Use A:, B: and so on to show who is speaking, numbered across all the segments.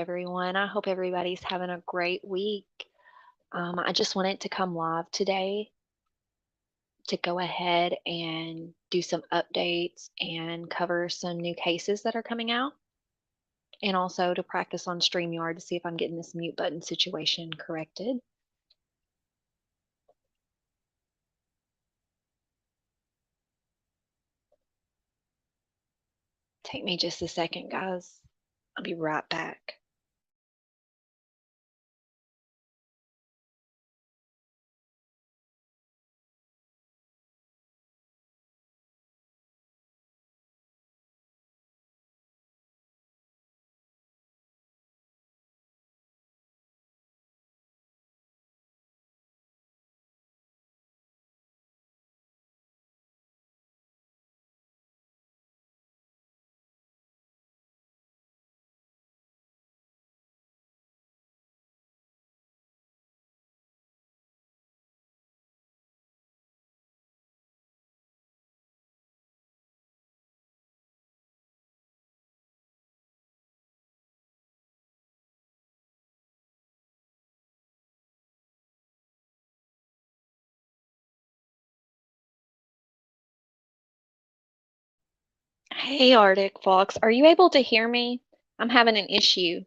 A: everyone. I hope everybody's having a great week. I just wanted to come live today to go ahead and do some updates and cover some new cases that are coming out, and also to practice on StreamYard to see if I'm getting this mute button situation corrected. Take me just a second, guys. I'll be right back. Hey, Arctic Fox, are you able to hear me? I'm having an issue.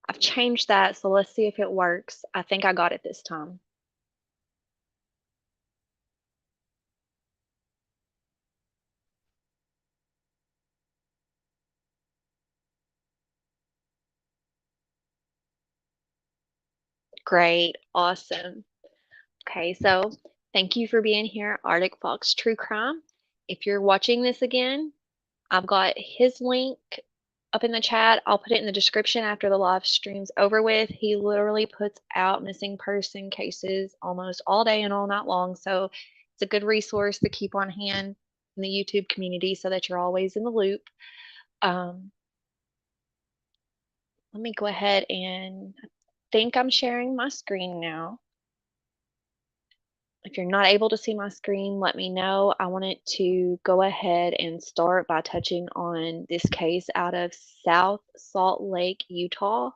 A: I've changed that, so let's see if it works. I think I got it this time. Great, awesome. Okay, so thank you for being here, Arctic Fox True Crime. If you're watching this again, I've got his link up in the chat. I'll put it in the description after the live stream's over with. He literally puts out missing person cases almost all day and all night long, so it's a good resource to keep on hand in the YouTube community so that you're always in the loop. Let me go ahead and I think I'm sharing my screen now. If you're not able to see my screen, let me know. I wanted to go ahead and start by touching on this case out of South Salt Lake, Utah.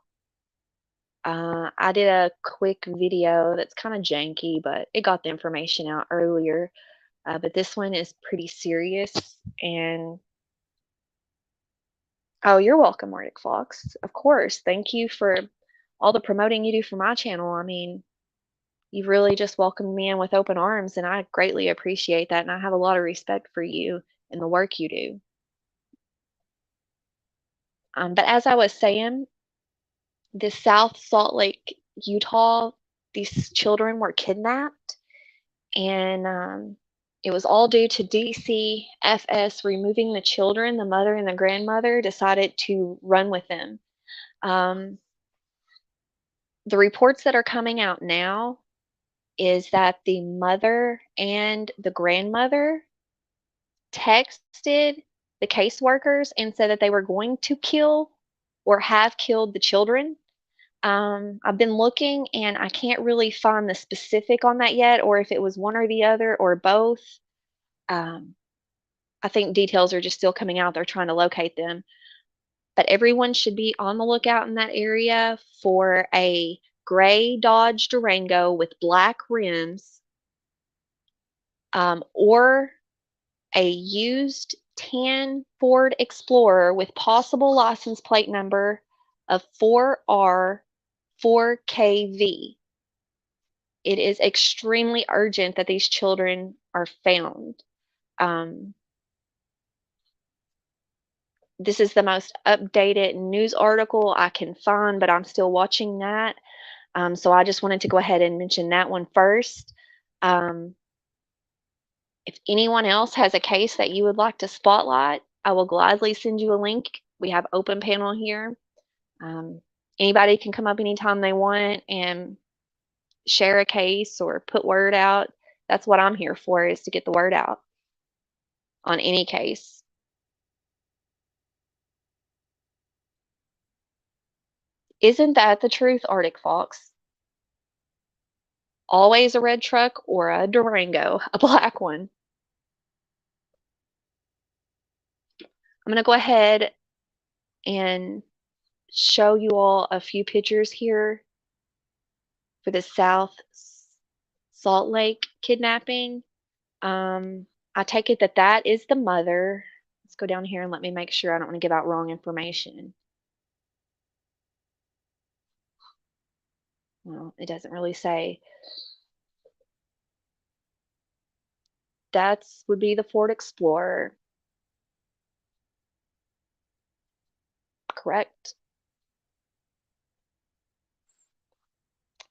A: I did a quick video that's kind of janky, but it got the information out earlier. But this one is pretty serious. And oh, you're welcome, Arctic Fox. Of course. Thank you for all the promoting you do for my channel. I mean, you've really just welcomed me in with open arms, and I greatly appreciate that. And I have a lot of respect for you and the work you do. But as I was saying, this South Salt Lake, Utah, these children were kidnapped, and it was all due to DCFS removing the children. The mother and the grandmother decided to run with them. The reports that are coming out now is that the mother and the grandmother texted the caseworkers and said that they were going to kill or have killed the children. I've been looking and I can't really find the specific on that yet, or if it was one or the other or both. I think details are just still coming out. They're trying to locate them. But everyone should be on the lookout in that area for a gray Dodge Durango with black rims, or a used tan Ford Explorer with possible license plate number of 4R4KV. It is extremely urgent that these children are found. This is the most updated news article I can find, but I'm still watching that. So I just wanted to go ahead and mention that one first. If anyone else has a case that you would like to spotlight, I will gladly send you a link. We have open panel here. Anybody can come up anytime they want and share a case or put word out. That's what I'm here for, is to get the word out on any case. Isn't that the truth, Arctic Fox? Always a red truck or a Durango, a black one. I'm going to go ahead and show you all a few pictures here for the South Salt Lake kidnapping. I take it that that is the mother. Let's go down here and let me make sure I don't want to give out wrong information. Well, it doesn't really say. That would be the Ford Explorer. Correct.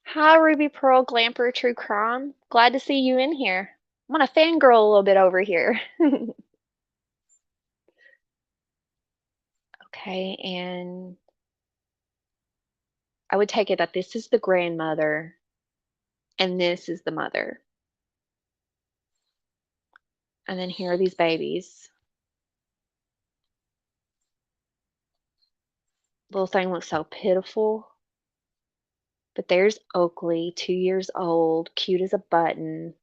A: Hi, Ruby Pearl Glamper True Crime. Glad to see you in here. I'm gonna fangirl a little bit over here. Okay, and I would take it that this is the grandmother and this is the mother. And then here are these babies. Little thing looks so pitiful. But there's Oakley, 2 years old, cute as a button,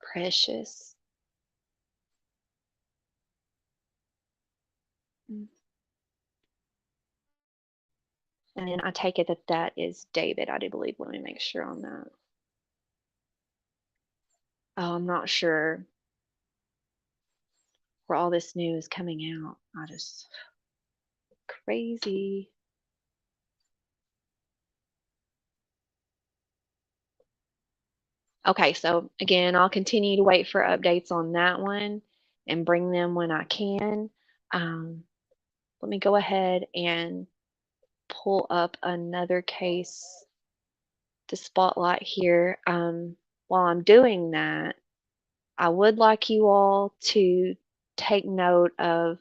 A: precious. And then I take it that that is David, I do believe. Let me make sure on that. Oh, I'm not sure where all this news coming out. I just crazy. Okay, so again, I'll continue to wait for updates on that one and bring them when I can. Let me go ahead and pull up another case to spotlight here. While I'm doing that, I would like you all to take note of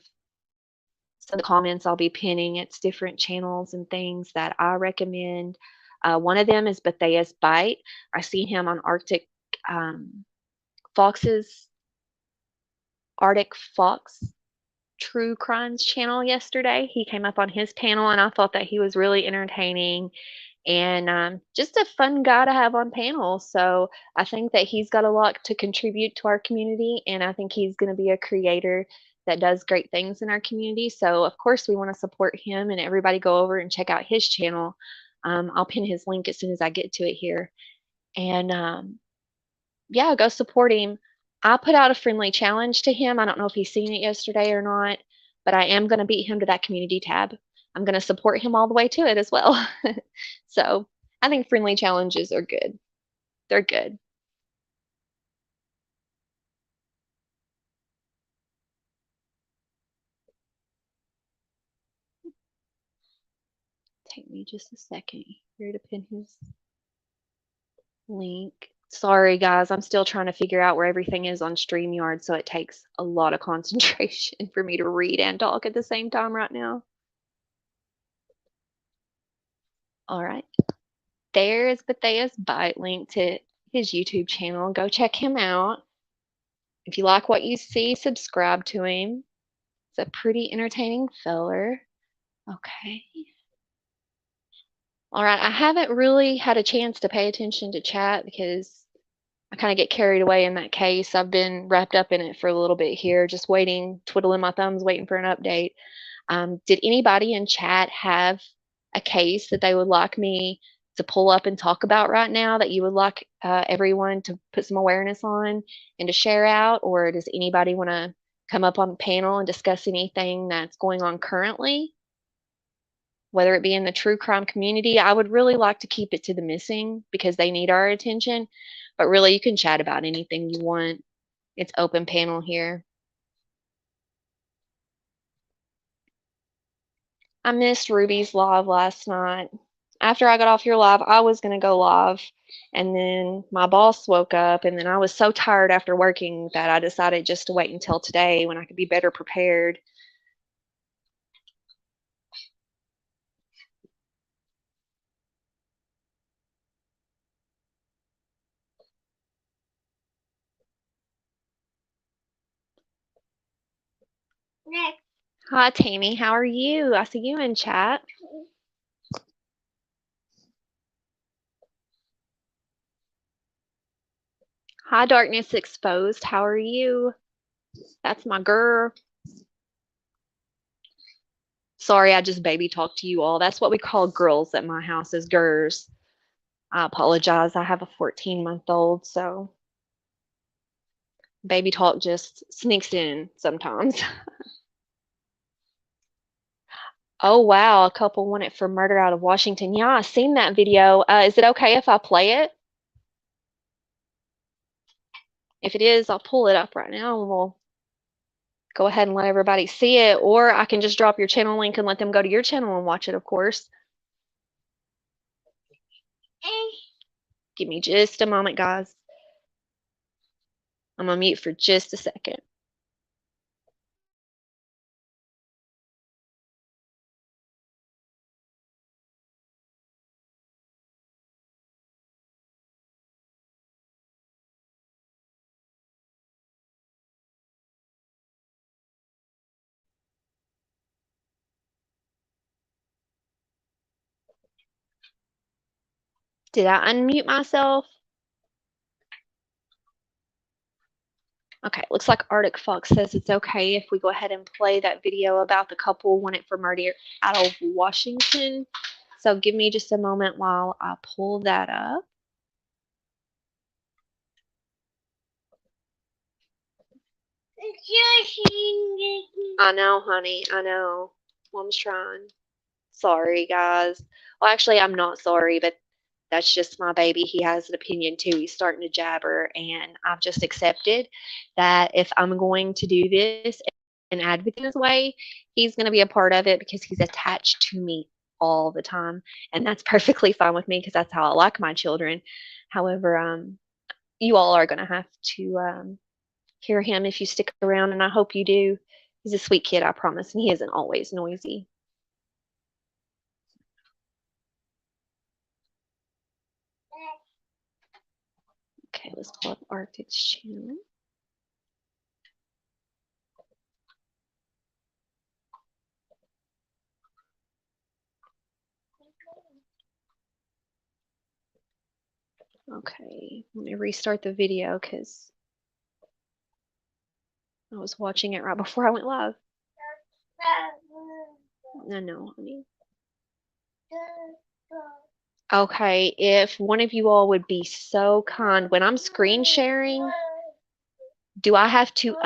A: some of the comments I'll be pinning. It's different channels and things that I recommend. One of them is Bathea's Bite. I see him on Fox's Arctic Fox True Crimes channel yesterday. He came up on his panel, and I thought that he was really entertaining and just a fun guy to have on panel. So I think that he's got a lot to contribute to our community, and I think he's going to be a creator that does great things in our community. So of course we want to support him, and everybody go over and check out his channel. I'll pin his link as soon as I get to it here. And yeah, go support him. I put out a friendly challenge to him. I don't know if he's seen it yesterday or not, but I am going to beat him to that community tab. I'm going to support him all the way to it as well. So I think friendly challenges are good. They're good. Take me just a second here to pin his link. Sorry, guys, I'm still trying to figure out where everything is on StreamYard, so it takes a lot of concentration for me to read and talk at the same time right now. All right. There's Bathea's Bite link to his YouTube channel. Go check him out. If you like what you see, subscribe to him. It's a pretty entertaining feller. Okay. All right. I haven't really had a chance to pay attention to chat because I kind of get carried away in that case. I've been wrapped up in it for a little bit here, just waiting, twiddling my thumbs, waiting for an update. Did anybody in chat have a case that they would like me to pull up and talk about right now that you would like everyone to put some awareness on and to share out? Or does anybody want to come up on the panel and discuss anything that's going on currently, whether it be in the true crime community? I would really like to keep it to the missing because they need our attention, but really you can chat about anything you want. It's open panel here. I missed Ruby's live last night. After I got off your live, I was going to go live, and then my boss woke up, and then I was so tired after working that I decided just to wait until today when I could be better prepared. Next. Hi, Tammy. How are you? I see you in chat. Hi, Darkness Exposed. How are you? That's my girl. Sorry, I just baby talked to you all. That's what we call girls at my house is gers. I apologize. I have a 14-month-old, so baby talk just sneaks in sometimes. Oh wow, a couple wanted for murder out of Washington. Yeah, I seen that video. Is it okay if I play it? If it is, I'll pull it up right now and we'll go ahead and let everybody see it, or I can just drop your channel link and let them go to your channel and watch it, of course. Give me just a moment, guys. I'm gonna mute for just a second. Did I unmute myself? Okay, looks like Arctic Fox says it's okay if we go ahead and play that video about the couple wanted for murder out of Washington. So give me just a moment while I pull that up. I know, honey. I know. Mom's trying. Sorry, guys. Well, actually, I'm not sorry, but that's just my baby. He has an opinion too. He's starting to jabber, and I've just accepted that if I'm going to do this and advocate in this way, he's going to be a part of it because he's attached to me all the time, and that's perfectly fine with me because that's how I like my children. However, you all are going to have to hear him if you stick around, and I hope you do. He's a sweet kid, I promise, and he isn't always noisy. Okay, let's pull up Arctic's channel. Okay, let me restart the video because I was watching it right before I went live. No, honey. Okay, if one of you all would be so kind, when I'm screen sharing, do I have to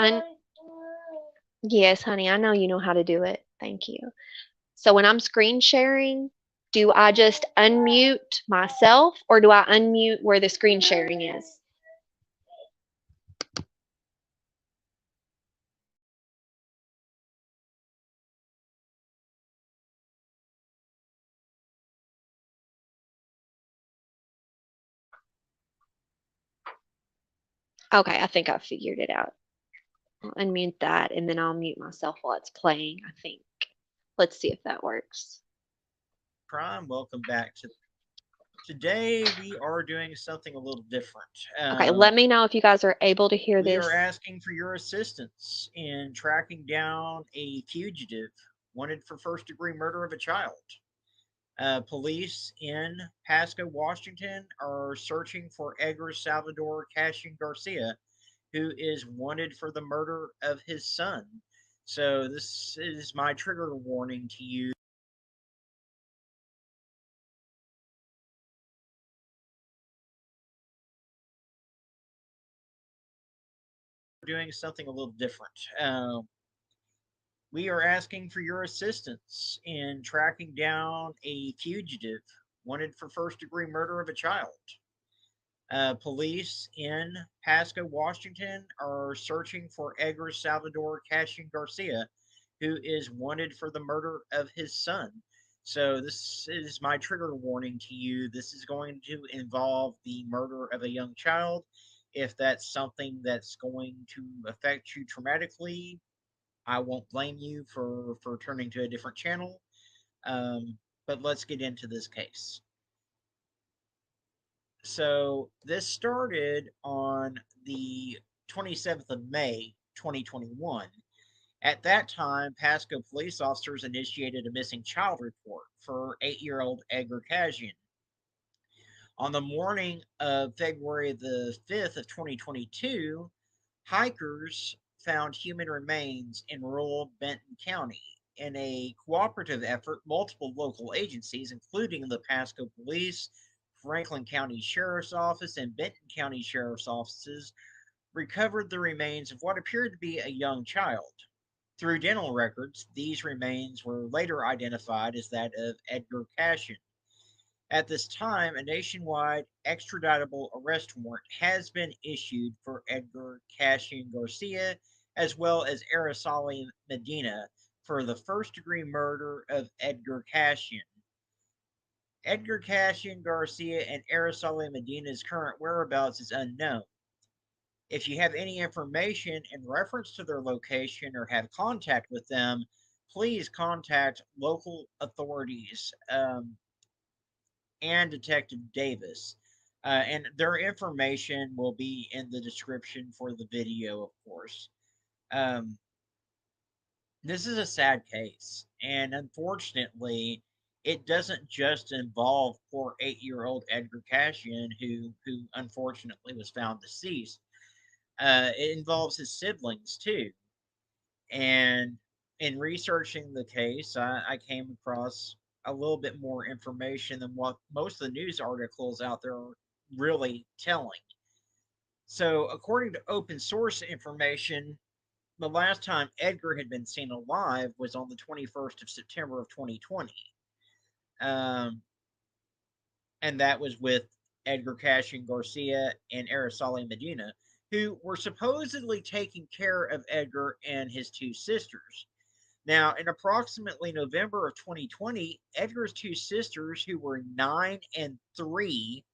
A: Yes, honey, I know you know how to do it. Thank you. So when I'm screen sharing, do I just unmute myself or do I unmute where the screen sharing is? Okay, I think I figured it out. I'll unmute that and then I'll mute myself while it's playing, I think. Let's see if that works.
B: Crime, welcome back to today. We are doing something a little different.
A: Okay, let me know if you guys are able to hear
B: We
A: this.
B: are asking for your assistance in tracking down a fugitive wanted for first-degree murder of a child. Police in Pasco, Washington are searching for Edgar Salvador Cashin Garcia, who is wanted for the murder of his son. So this is my trigger warning to you. Doing something a little different. We are asking for your assistance in tracking down a fugitive wanted for first-degree murder of a child. Police in Pasco, Washington are searching for Edgar Salvador Cashin Garcia, who is wanted for the murder of his son. So this is my trigger warning to you. This is going to involve the murder of a young child. If that's something that's going to affect you traumatically, I won't blame you for turning to a different channel. But let's get into this case. So this started on the 27th of May, 2021. At that time, Pasco police officers initiated a missing child report for 8-year-old Edgar Cashin. On the morning of February the 5th of 2022, hikers found human remains in rural Benton County. in a cooperative effort, multiple local agencies, including the Pasco Police, Franklin County Sheriff's Office, and Benton County Sheriff's Offices, recovered the remains of what appeared to be a young child. Through dental records, these remains were later identified as that of Edgar Cashin. At this time, a nationwide extraditable arrest warrant has been issued for Edgar Cashin Garcia as well as Araceli Medina for the first degree murder of Edgar Cashin. Edgar Cashin Garcia and Araceli Medina's current whereabouts is unknown. If you have any information in reference to their location or have contact with them, please contact local authorities and Detective Davis. And their information will be in the description for the video, of course. Um, this is a sad case, and unfortunately, it doesn't just involve poor 8-year-old Edgar Cashian, who unfortunately was found deceased. It involves his siblings too. And in researching the case, I came across a little bit more information than what most of the news articles out there are really telling. So, according to open source information, the last time Edgar had been seen alive was on the 21st of September of 2020. Um, and that was with Edgar Cashin Garcia and Araceli Medina, who were supposedly taking care of Edgar and his two sisters. Now, in approximately November of 2020, Edgar's two sisters, who were 9 and 3,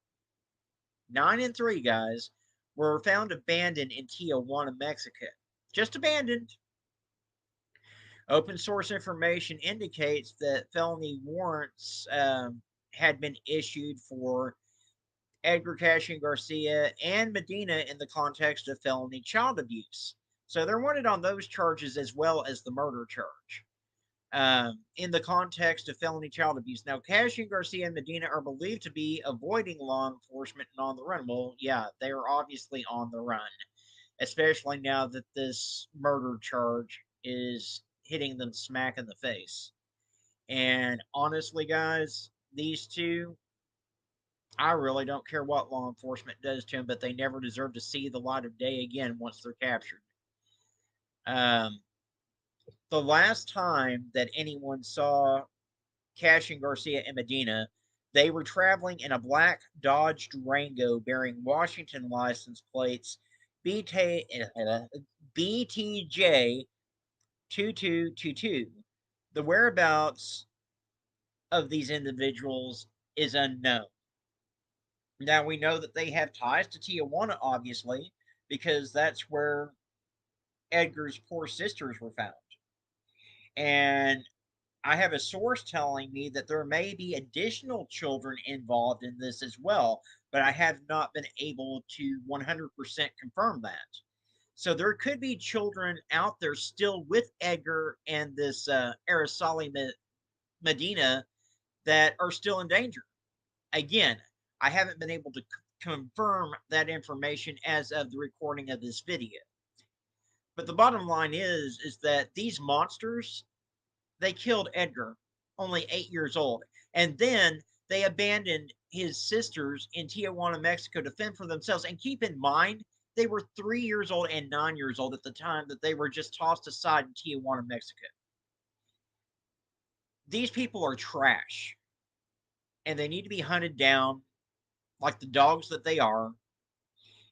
B: guys, were found abandoned in Tijuana, Mexico. Just abandoned. Open source information indicates that felony warrants had been issued for Edgar Cashin Garcia and Medina in the context of felony child abuse. So they're wanted on those charges as well as the murder charge. In the context of felony child abuse. Now, Cashin Garcia and Medina are believed to be avoiding law enforcement and on the run. Well, yeah, they are obviously on the run, especially now that this murder charge is hitting them smack in the face. And honestly, guys, these two, I really don't care what law enforcement does to them, but they never deserve to see the light of day again once they're captured. Um, the last time that anyone saw Cashin Garcia and Medina, they were traveling in a black Dodge Durango bearing Washington license plates BTJ 2222. The whereabouts of these individuals is unknown. Now we know that they have ties to Tijuana, obviously, because that's where Edgar's poor sisters were found. And I have a source telling me that there may be additional children involved in this as well, but I have not been able to 100% confirm that. So there could be children out there still with Edgar and this Araceli Medina that are still in danger. Again, I haven't been able to confirm that information as of the recording of this video. But the bottom line is that these monsters, they killed Edgar, only 8 years old, and then they abandoned his sisters in Tijuana, Mexico to fend for themselves. And keep in mind, they were 3 years old and 9 years old at the time that they were just tossed aside in Tijuana, Mexico. These people are trash, and they need to be hunted down like the dogs that they are.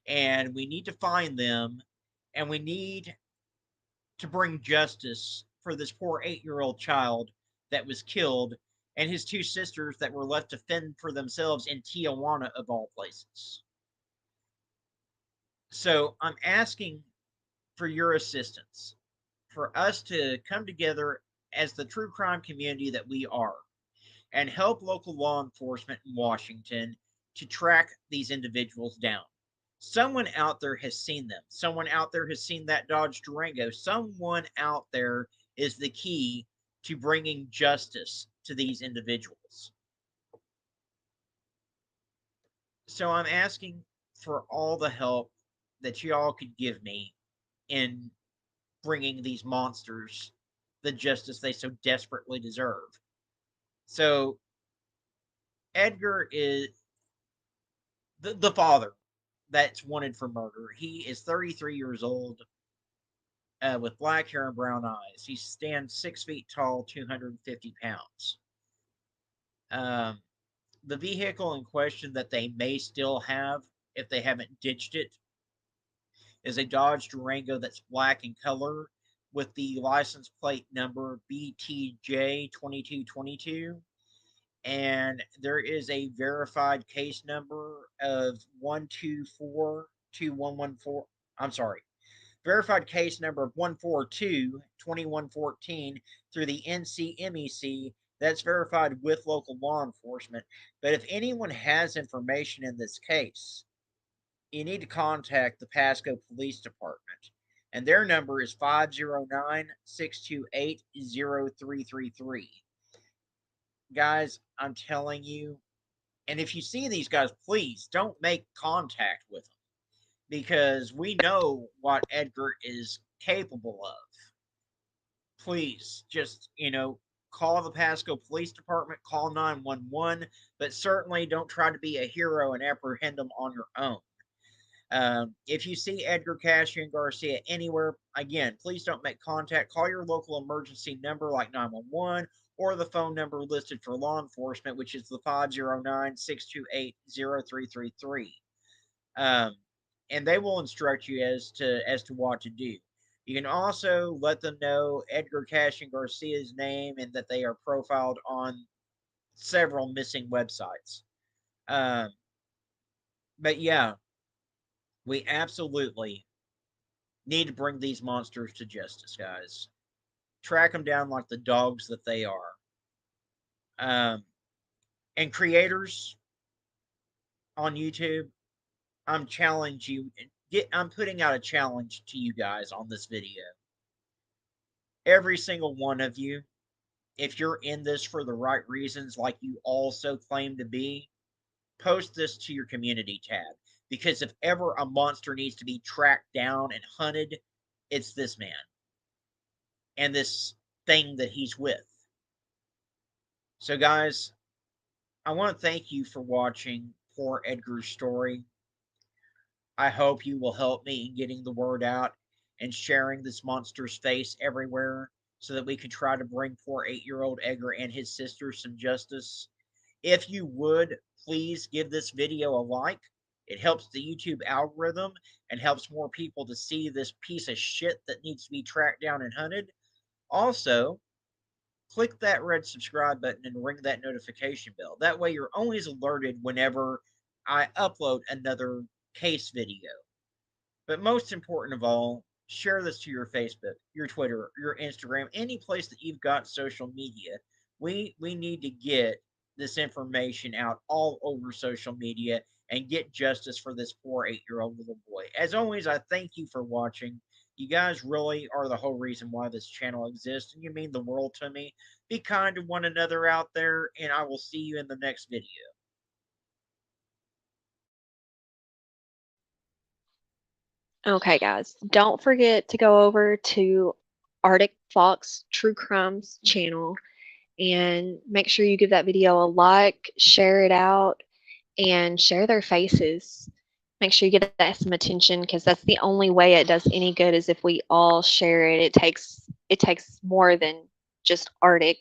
B: And we need to find them, and we need to bring justice for this poor 8-year-old child that was killed and his two sisters that were left to fend for themselves in Tijuana, of all places. So I'm asking for your assistance, for us to come together as the true crime community that we are and help local law enforcement in Washington to track these individuals down. Someone out there has seen them. Someone out there has seen that Dodge Durango. Someone out there is the key to bringing justice to these individuals. So I'm asking for all the help that y'all could give me in bringing these monsters the justice they so desperately deserve. So Edgar is the father that's wanted for murder. He is 33 years old, with black hair and brown eyes. He stands 6 feet tall, 250 pounds. Um, the vehicle in question that they may still have, if they haven't ditched it, is a Dodge Durango that's black in color with the license plate number BTJ 2222. And there is a verified case number of 1242114. I'm sorry, verified case number of 1422114 through the NCMEC. That's verified with local law enforcement. But if anyone has information in this case, you need to contact the Pasco Police Department. And their number is 509-628-0333. Guys, I'm telling you, and if you see these guys, please don't make contact with them, because we know what Edgar is capable of. Please just, call the Pasco Police Department, call 911, but certainly don't try to be a hero and apprehend them on your own. If you see Edgar Cashion Garcia anywhere, again, please don't make contact. Call your local emergency number like 911 or the phone number listed for law enforcement, which is the 509-628-0333. And they will instruct you as to what to do. You can also let them know Edgar Cashion Garcia's name and that they are profiled on several missing websites. But yeah, we absolutely need to bring these monsters to justice, guys. Track them down like the dogs that they are. And creators on YouTube, I'm challenging you. I'm putting out a challenge to you guys on this video. Every single one of you, if you're in this for the right reasons, like you also claim to be, post this to your community tab. Because if ever a monster needs to be tracked down and hunted, it's this man and this thing that he's with. So, guys, I want to thank you for watching Poor Edgar's story. I hope you will help me in getting the word out and sharing this monster's face everywhere so that we can try to bring poor 8-year-old Edgar and his sister some justice. If you would, please give this video a like. It helps the YouTube algorithm and helps more people to see this piece of shit that needs to be tracked down and hunted. Also, click that red subscribe button and ring that notification bell. That way you're always alerted whenever I upload another case video. But most important of all, share this to your Facebook, your Twitter, your Instagram, any place that you've got social media. We need to get this information out all over social media and get justice for this poor 8-year-old little boy. As always, I thank you for watching. You guys really are the whole reason why this channel exists, and you mean the world to me. Be kind to one another out there, and I will see you in the next video.
A: Okay, guys, don't forget to go over to Arctic Fox True Crimes channel and make sure you give that video a like, share it out, and share their faces. Make sure you give that some attention, because that's the only way it does any good is if we all share it. It takes more than just Arctic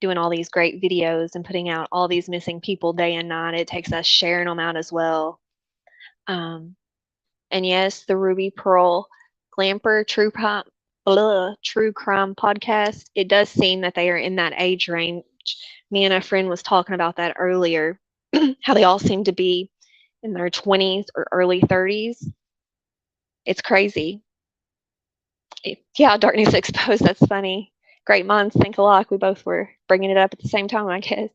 A: doing all these great videos and putting out all these missing people day and night. It takes us sharing them out as well. And yes, the Ruby Pearl Glamper True Crime podcast, it does seem that they are in that age range. Me and a friend was talking about that earlier, how they all seem to be in their 20s or early 30s. It's crazy. Yeah, Darkness Exposed, that's funny. Great minds think alike. We both were bringing it up at the same time, I guess.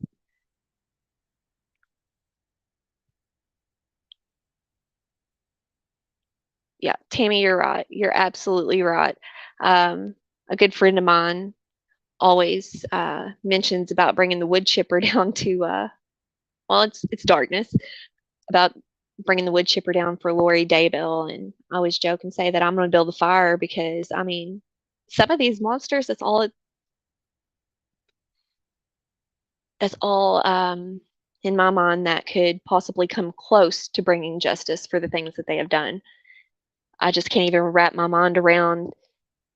A: Yeah, Tammy, you're right. You're absolutely right. A good friend of mine always mentions about bringing the wood chipper down to, well, it's Darkness, about bringing the wood chipper down for Lori Daybell. And I always joke and say that I'm going to build a fire because, I mean, some of these monsters, that's all in my mind that could possibly come close to bringing justice for the things that they have done. I just can't even wrap my mind around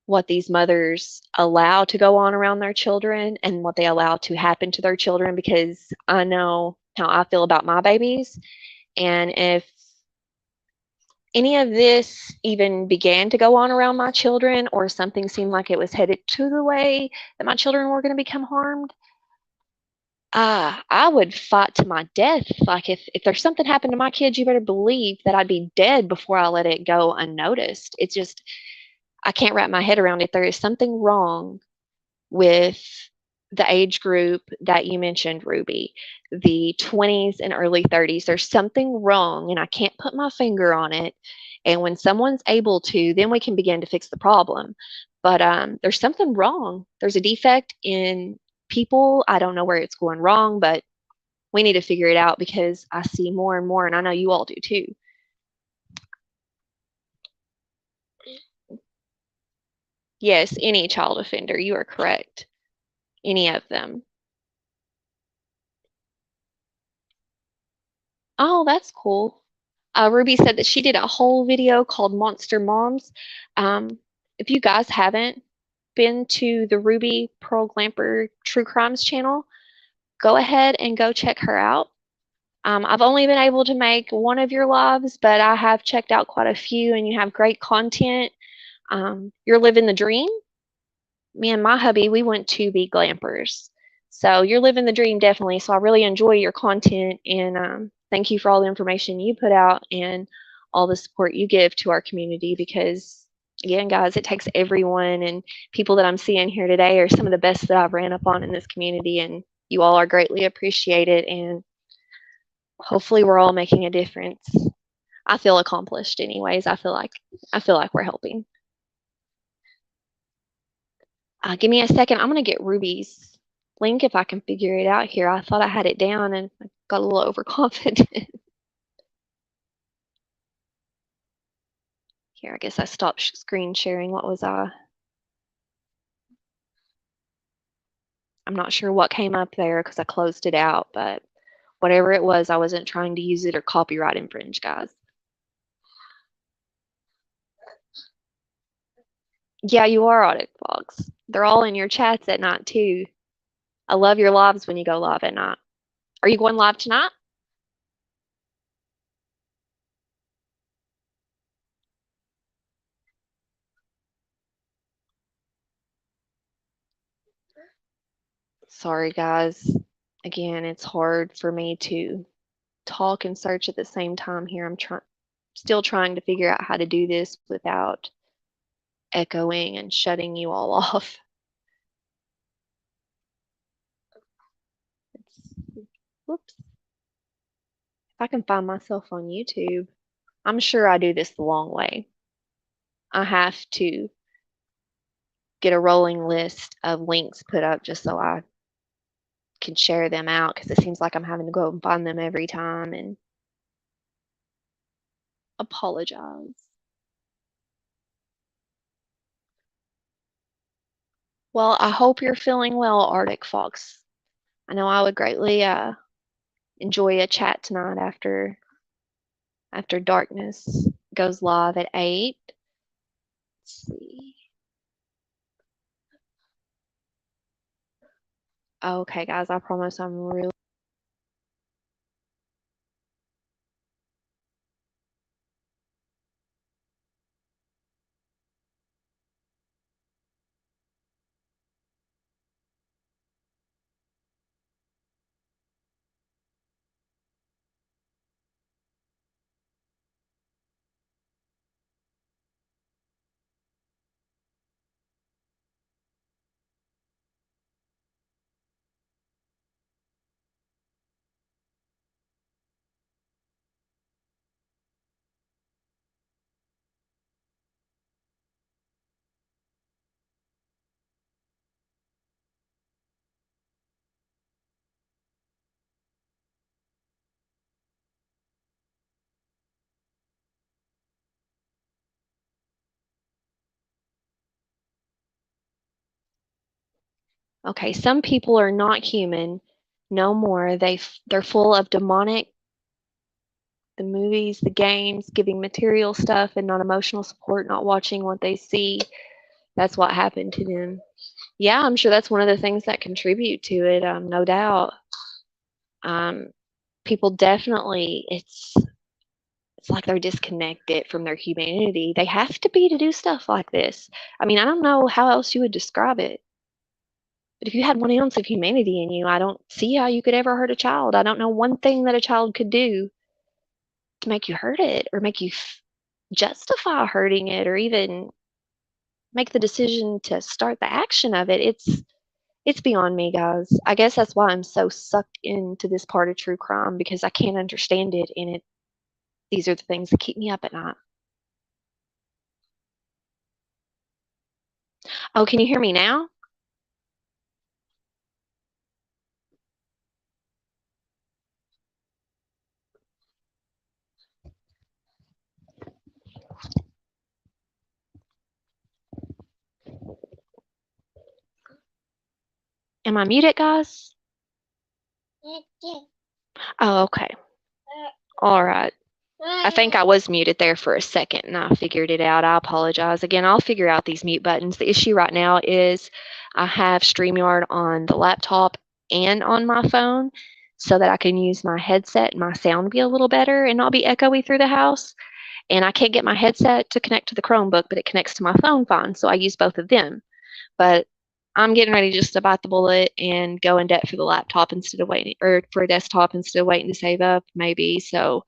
A: what these mothers allow to go on around their children and what they allow to happen to their children, because I know how I feel about my babies. And if any of this even began to go on around my children, or something seemed like it was headed to the way that my children were going to become harmed, I would fight to my death. Like, if there's something happened to my kids, you better believe that I'd be dead before I let it go unnoticed. It's just, I can't wrap my head around it. There is something wrong with the age group that you mentioned, Ruby, the 20s and early 30s. There's something wrong, and I can't put my finger on it. And when someone's able to, then we can begin to fix the problem. But there's something wrong. There's a defect in people. I don't know where it's going wrong, but we need to figure it out, because I see more and more, and I know you all do too. Yes, any child offender, you are correct. Any of them. Oh, that's cool. Ruby said that she did a whole video called Monster Moms. If you guys haven't been to the Ruby Pearl Glamper True Crimes channel, go ahead and go check her out. I've only been able to make one of your lives, but I have checked out quite a few, and you have great content. You're living the dream. Me and my hubby, we went to be glampers. So you're living the dream, definitely. So I really enjoy your content, and thank you for all the information you put out and all the support you give to our community, because, again, guys, it takes everyone, and people that I'm seeing here today are some of the best that I've ran up on in this community, and you all are greatly appreciated, and hopefully we're all making a difference. I feel accomplished anyways. I feel like we're helping. Give me a second. I'm going to get Ruby's link if I can figure it out here. I thought I had it down and I got a little overconfident. Here, I guess I stopped screen sharing. What was I? I'm not sure what came up there because I closed it out, but whatever it was, I wasn't trying to use it or copyright infringe, guys. Yeah, you are, Audit Fox. They're all in your chats at night too. I love your lives when you go live at night. Are you going live tonight? Sorry, guys. Again, it's hard for me to talk and search at the same time here. Still trying to figure out how to do this without echoing and shutting you all off. Whoops. If I can find myself on YouTube, I'm sure I do this the long way. I have to get a rolling list of links put up just so I can share them out, because it seems like I'm having to go and find them every time, and apologize. Well, I hope you're feeling well, Arctic Fox. I know I would greatly enjoy a chat tonight after darkness goes live at 8. Let's see. Okay, guys, I promise I'm really Okay, some people are not human no more. They're full of demonic, the movies, the games, giving material stuff and not emotional support, not watching what they see. That's what happened to them. Yeah, I'm sure that's one of the things that contribute to it, no doubt. Um, People definitely, it's like they're disconnected from their humanity. They have to be to do stuff like this. I mean, I don't know how else you would describe it. But if you had 1 ounce of humanity in you, I don't see how you could ever hurt a child. I don't know one thing that a child could do to make you hurt it or make you justify hurting it or even make the decision to start the action of it. It's beyond me, guys. I guess that's why I'm so sucked into this part of true crime because I can't understand it and these are the things that keep me up at night. Oh, can you hear me now? Am I muted, guys? Oh, okay. All right. I think I was muted there for a second and I figured it out. I apologize. Again, I'll figure out these mute buttons. The issue right now is I have StreamYard on the laptop and on my phone so that I can use my headset and my sound be a little better and not be echoey through the house. And I can't get my headset to connect to the Chromebook, but it connects to my phone fine. So I use both of them. But I'm getting ready just to bite the bullet and go in debt for the laptop instead of waiting, or for a desktop instead of waiting to save up, maybe, so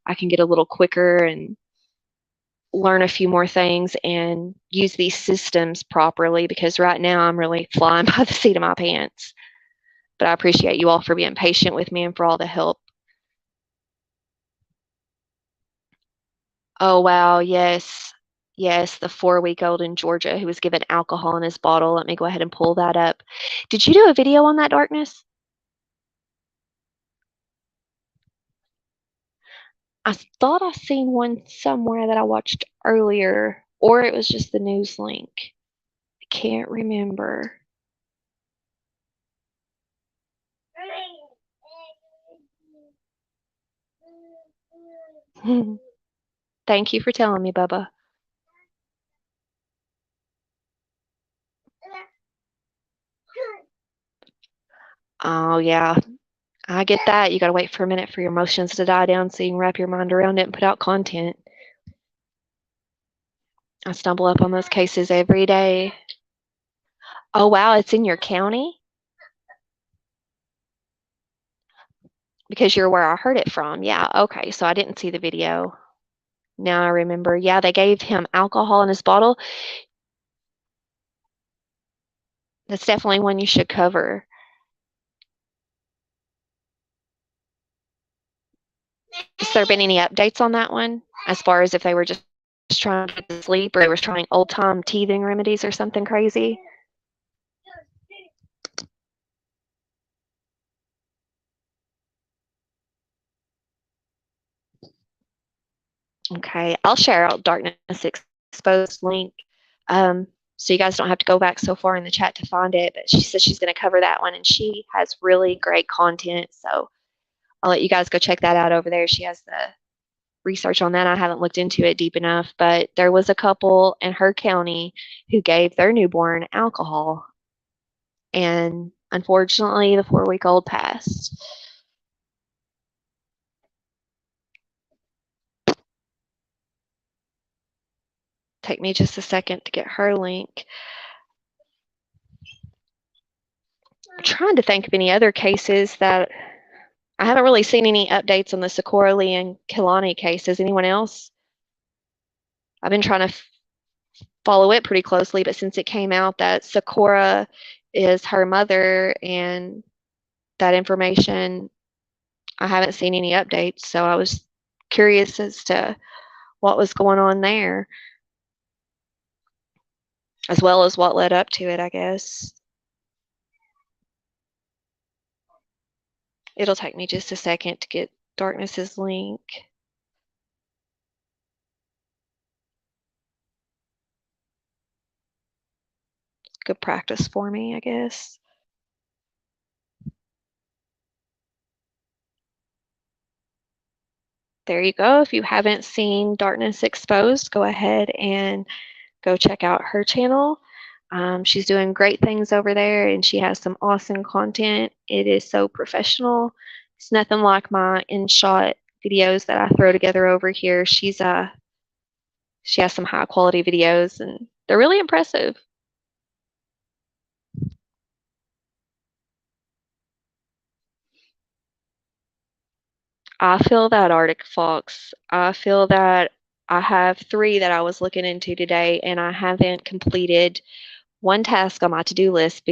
A: I can get a little quicker and learn a few more things and use these systems properly because right now I'm really flying by the seat of my pants. But I appreciate you all for being patient with me and for all the help. Oh, wow. Yes. Yes. The 4-week-old in Georgia who was given alcohol in his bottle. Let me go ahead and pull that up. Did you do a video on that, Darkness? I thought I seen one somewhere that I watched earlier, or it was just the news link. I can't remember. Thank you for telling me, Bubba. Oh, yeah. I get that. You got to wait for a minute for your emotions to die down so you can wrap your mind around it and put out content. I stumble up on those cases every day. Oh, wow. It's in your county? Because you're where I heard it from. Yeah. Okay. So I didn't see the video. Now I remember. Yeah, they gave him alcohol in his bottle. That's definitely one you should cover. Has there been any updates on that one as far as if they were just trying to get to sleep or they were trying old time teething remedies or something crazy? Okay, I'll share out Darkness Exposed link so you guys don't have to go back so far in the chat to find it. But she says she's going to cover that one and she has really great content. So I'll let you guys go check that out over there. She has the research on that. I haven't looked into it deep enough, but there was a couple in her county who gave their newborn alcohol. And unfortunately, the 4-week-old passed. Take me just a second to get her link. I'm trying to think of any other cases that I haven't really seen any updates on the Socorro Lee and Kilani cases. Anyone else? I've been trying to follow it pretty closely, but since it came out that Socorro is her mother and that information, I haven't seen any updates. So I was curious as to what was going on there, as well as what led up to it, I guess. It'll take me just a second to get Darkness's link. Good practice for me, I guess. There you go. If you haven't seen Darkness Exposed, go ahead and go check out her channel. She's doing great things over there and she has some awesome content. It is so professional. It's nothing like my in-shot videos that I throw together over here. She has some high quality videos and they're really impressive. I feel that, Arctic Fox. I feel that I have 3 that I was looking into today and I haven't completed one task on my to-do list.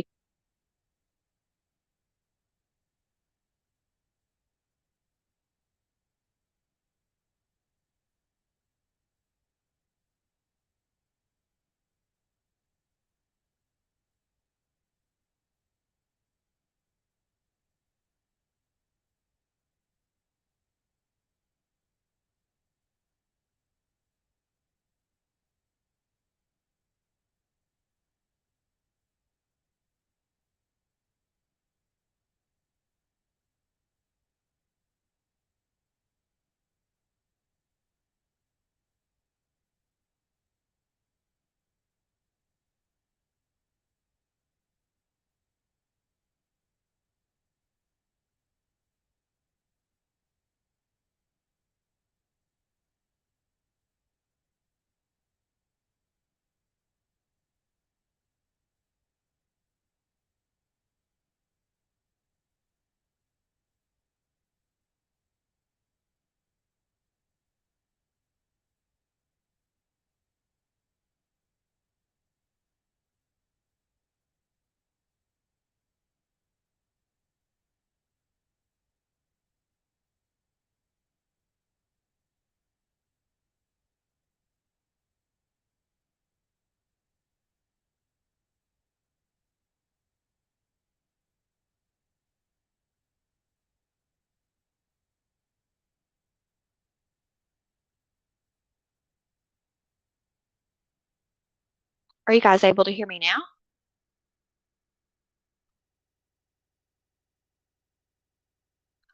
A: Are you guys able to hear me now?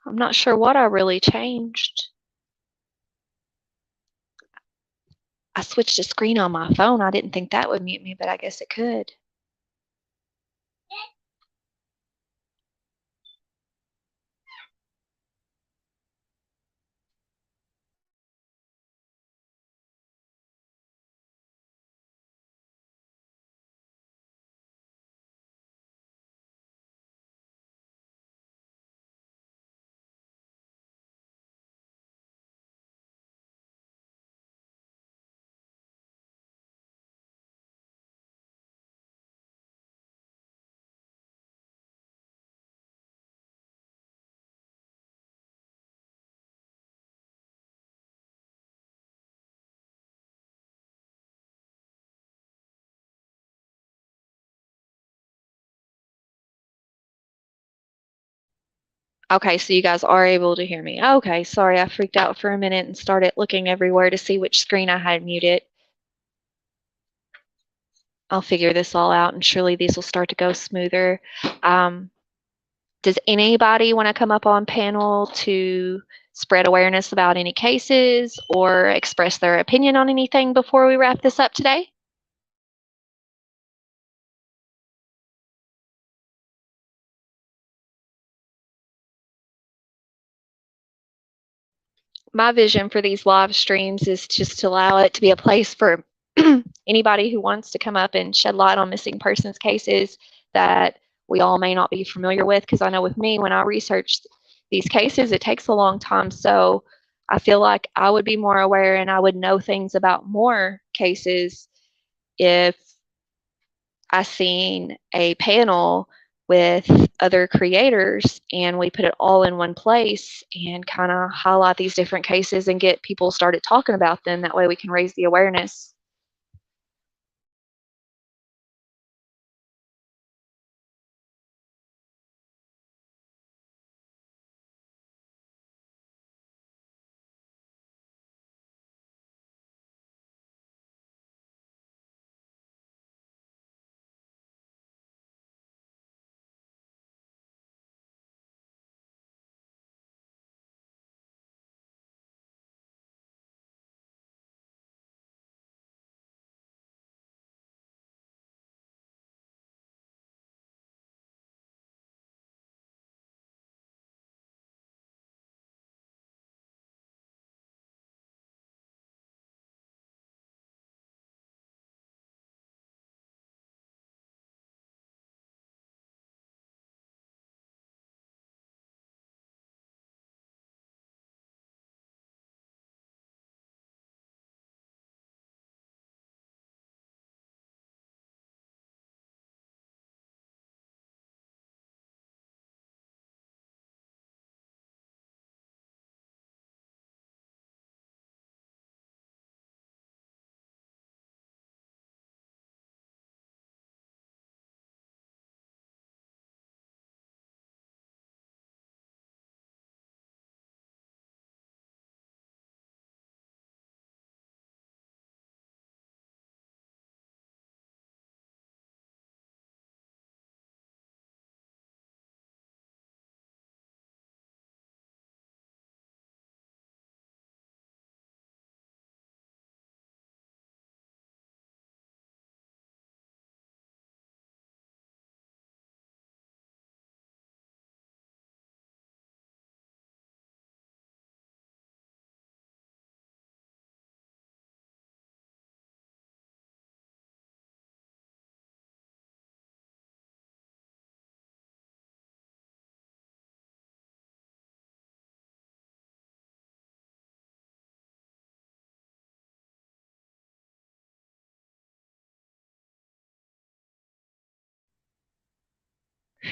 A: I'm not sure what I really changed. I switched a screen on my phone. I didn't think that would mute me, but I guess it could. Okay, so you guys are able to hear me. Okay, sorry, I freaked out for a minute and started looking everywhere to see which screen I had muted. I'll figure this all out and surely these will start to go smoother. Does anybody want to come up on panel to spread awareness about any cases or express their opinion on anything before we wrap this up today? My vision for these live streams is just to allow it to be a place for anybody who wants to come up and shed light on missing persons cases that we all may not be familiar with. Because I know with me, when I research these cases, it takes a long time. So I feel like I would be more aware and I would know things about more cases if I seen a panel with other creators and we put it all in one place and kind of highlight these different cases and get people started talking about them. That way we can raise the awareness.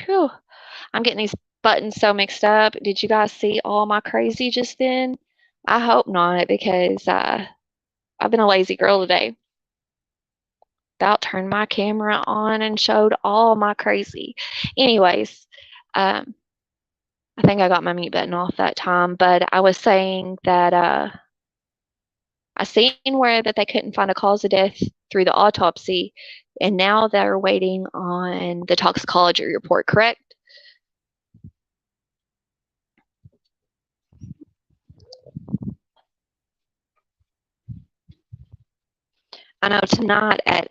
A: Whew. I'm getting these buttons so mixed up. Did you guys see all my crazy just then? I hope not, because I've been a lazy girl today. About turned my camera on and showed all my crazy. Anyways, I think I got my mute button off that time, but I was saying that I seen where that they couldn't find a cause of death through the autopsy, and now they're waiting on the toxicology report, correct? I know tonight at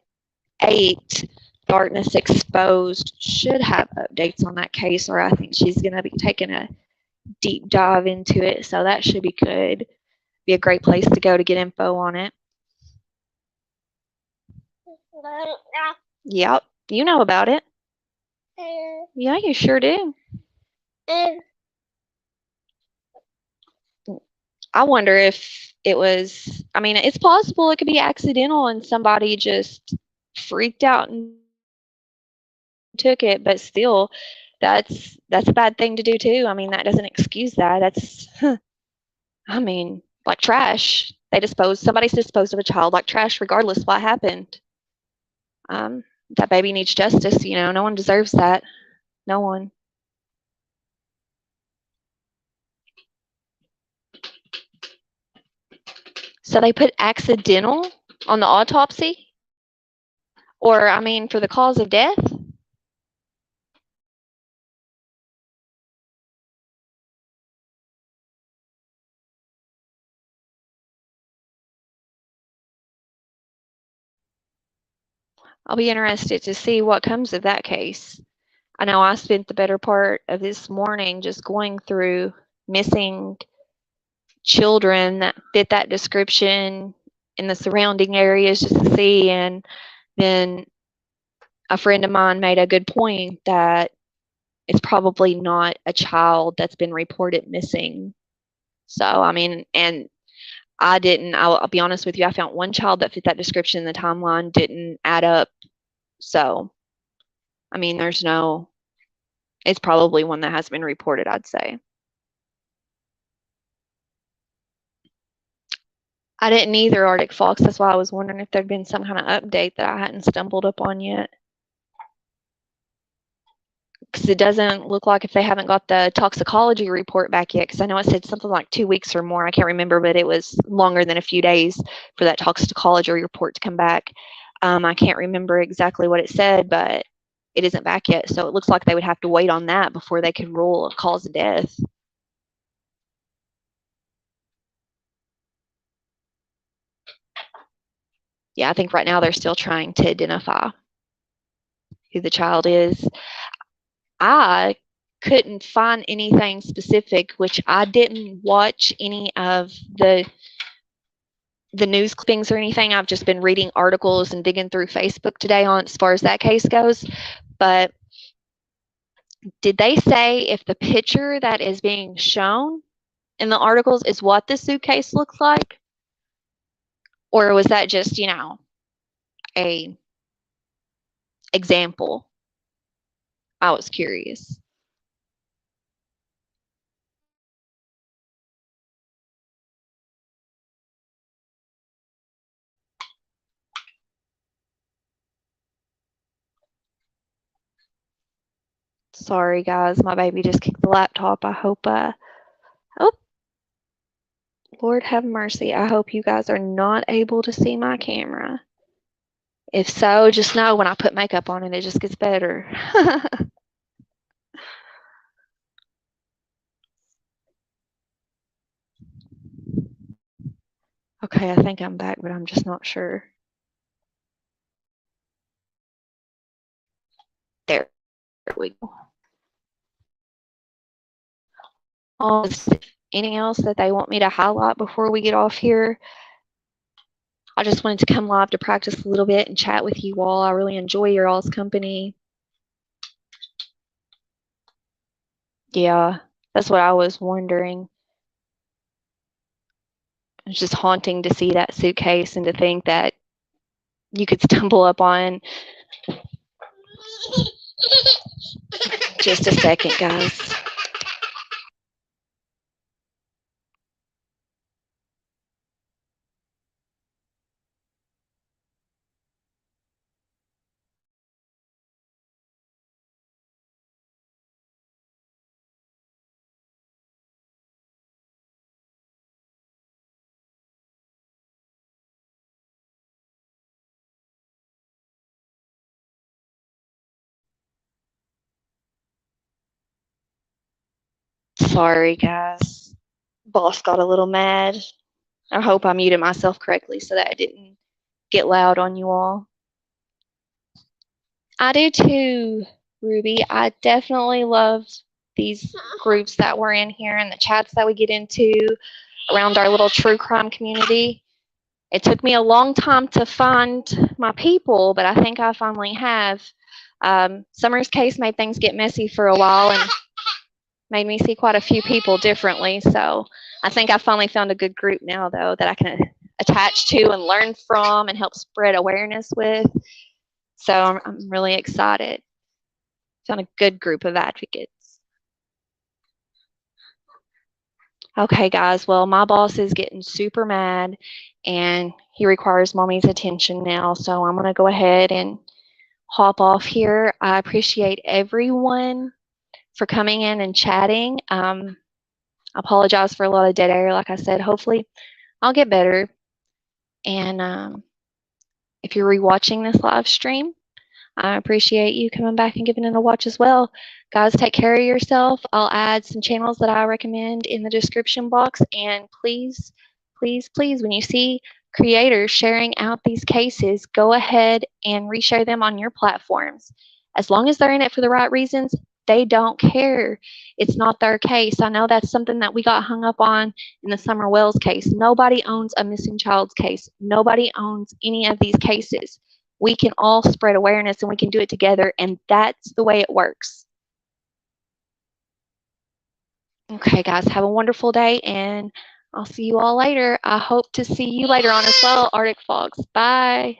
A: 8, Darkness Exposed should have updates on that case, or I think she's going to be taking a deep dive into it, so that should be good. Be a great place to go to get info on it. Yep, you know about it. Yeah, you sure do. I wonder if it was, I mean, it's possible it could be accidental and somebody just freaked out and took it, but still, that's a bad thing to do too. I mean, that doesn't excuse that. That's, I mean, like trash. Somebody's disposed of a child like trash, regardless what happened. That baby needs justice, you know, no one deserves that. No one. So they put accidental on the autopsy? Or, I mean, for the cause of death? I'll be interested to see what comes of that case. I know I spent the better part of this morning just going through missing children that fit that description in the surrounding areas just to see, and then a friend of mine made a good point that it's probably not a child that's been reported missing. So, I mean, and I'll be honest with you, I found one child that fit that description in the timeline, didn't add up. So, I mean, it's probably one that has been reported, I'd say. I didn't either, Arctic Fox. That's why I was wondering if there'd been some kind of update that I hadn't stumbled upon yet. Because it doesn't look like if they haven't got the toxicology report back yet, because I know it said something like 2 weeks or more. I can't remember, but it was longer than a few days for that toxicology report to come back. I can't remember exactly what it said, but it isn't back yet. So it looks like they would have to wait on that before they could rule a cause of death. Yeah, I think right now they're still trying to identify who the child is. I couldn't find anything specific, which I didn't watch any of the news clippings or anything. I've just been reading articles and digging through Facebook today on as far as that case goes. But did they say if the picture that is being shown in the articles is what the suitcase looks like? Or was that just, a example? I was curious. Sorry, guys. My baby just kicked the laptop. I hope, oh, Lord have mercy. I hope you guys are not able to see my camera. If so, just know when I put makeup on it, it just gets better. Okay, I think I'm back, but I'm just not sure. There we go. Anything else that they want me to highlight before we get off here? I just wanted to come live to practice a little bit and chat with you all. I really enjoy your all's company. Yeah, that's what I was wondering. It's just haunting to see that suitcase and to think that you could stumble up on Just a second, guys. Sorry, guys. Boss got a little mad. I hope I muted myself correctly so that I didn't get loud on you all. I do too, Ruby. I definitely love these groups that we're in here and the chats that we get into around our little true crime community. It took me a long time to find my people, but I think I finally have. Summer's case made things get messy for a while and made me see quite a few people differently. So I think I finally found a good group now, though, that I can attach to and learn from and help spread awareness with. So I'm really excited. Found a good group of advocates. Okay, guys, well, my boss is getting super mad and he requires mommy's attention now. So I'm going to go ahead and hop off here. I appreciate everyone for coming in and chatting. I apologize for a lot of dead air. Like I said, hopefully I'll get better. And if you're rewatching this live stream, I appreciate you coming back and giving it a watch as well. Guys, take care of yourself. I'll add some channels that I recommend in the description box. And please, please, please, when you see creators sharing out these cases, go ahead and reshare them on your platforms. As long as they're in it for the right reasons, they don't care. It's not their case. I know that's something that we got hung up on in the Summer Wells case. Nobody owns a missing child's case. Nobody owns any of these cases. We can all spread awareness and we can do it together, and that's the way it works. Okay, guys, have a wonderful day, and I'll see you all later. I hope to see you later on as well, Arctic Fox. Bye.